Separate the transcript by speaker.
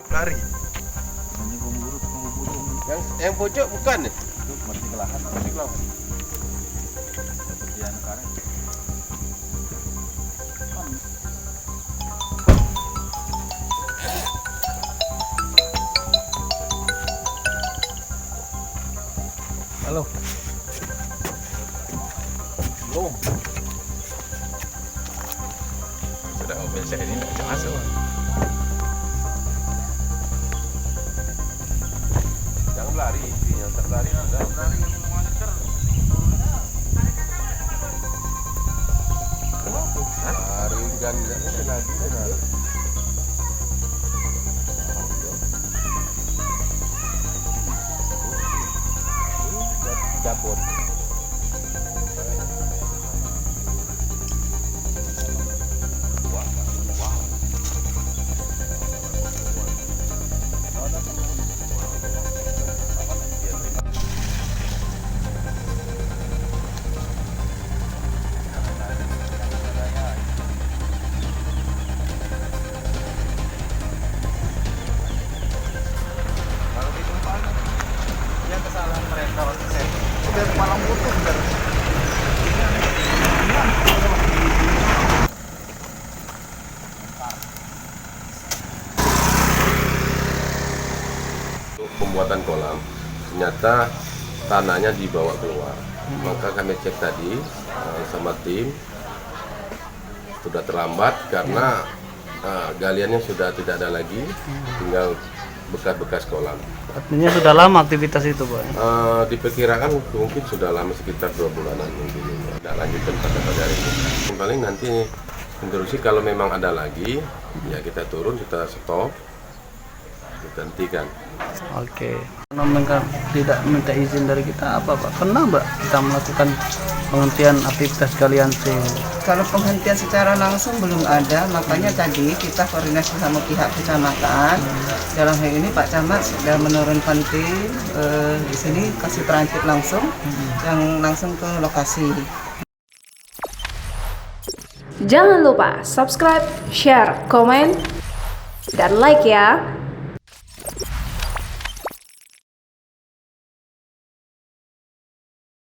Speaker 1: Lari.
Speaker 2: Ini pemburu.
Speaker 1: Yang pojok bukan ya?
Speaker 2: Itu masih kelahan.
Speaker 1: Masih kelapa.
Speaker 2: Seperti anu karet.
Speaker 3: Halo.
Speaker 1: Belum. Sudah mobil saya ini nggak bisa masuk. Jangan lari, yang terlari sudah. Lari dan lagi. Dapur. Kalau ditumpang, yang kesalahan mereka waktu saya udah malam butuh bener. Untuk pembuatan kolam, ternyata tanahnya dibawa keluar. Maka kami cek tadi sama tim, sudah terlambat karena galiannya sudah tidak ada lagi, tinggal bekas-bekas kolam.
Speaker 3: Artinya sudah lama aktivitas itu, Pak?
Speaker 1: Diperkirakan mungkin sudah lama sekitar 2 bulanan mungkin. Ada lanjutan pada hari ini. Paling nanti interupsi kalau memang ada lagi, ya kita turun, kita stop, kita hentikan.
Speaker 3: Oke. Karena mereka tidak minta izin dari kita apa, Pak? Pernah, Mbak, kita melakukan penghentian aktivitas galian sih?
Speaker 4: Kalau penghentian secara langsung belum ada, makanya tadi kita koordinasi sama pihak kecamatan. Dalam hal ini Pak Camat sudah menurunkan tim di sini kasih transit langsung, yang langsung ke lokasi.
Speaker 5: Jangan lupa subscribe, share, komen, dan like ya.